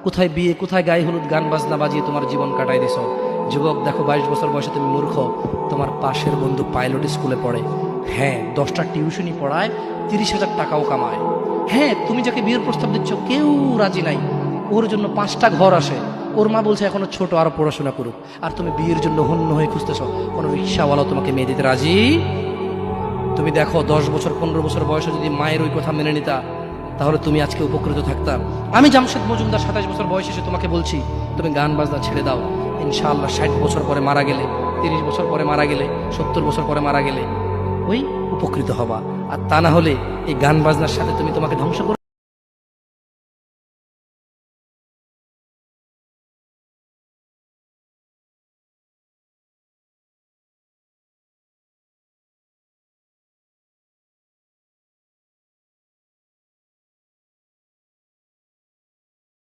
কোথায় বিয়ে, কোথায় গায়ে হলুদ, গান বাজনা বাজিয়ে তোমার জীবন কাটাই দিছ। যুবক দেখো, 22 বছর বয়সে তুমি মূর্খ। তোমার পাশের বন্ধু পাইলট স্কুলে পড়ে, হ্যাঁ 10টা টিউশনি পড়ায়, 30,000 টাকাও কামায়। হ্যাঁ, তুমি যাকে বিয়ের প্রস্তাব দিচ্ছ কেউ রাজি নাই, ওর জন্য 5টা ঘর আসে, ওর মা বলছে এখনো ছোট, আরো পড়াশোনা করুক, আর তুমি বিয়ের জন্য হন্য হয়ে খুঁজতেছ। কোনো রিক্সাওয়ালাও তোমাকে মেয়ে দিতে রাজি। তুমি দেখো, 10 বছর 15 বছর বয়সে যদি মায়ের ওই কথা মেনে নিতা, তাহলে তুমি আজকে উপকৃত থাকতা। আমি জামশেদ মজুমদার 27 বছর বয়সে এসে তোমাকে বলছি, তুমি গান বাজনা ছেড়ে দাও। ইনশাআল্লাহ 60 বছর পরে মারা গেলে, 30 বছর পরে মারা গেলে, 70 বছর পরে মারা গেলে ওই উপকৃত হবা। আর তা না হলে এই গান বাজনার সাথে তুমি তোমাকে ধ্বংস করে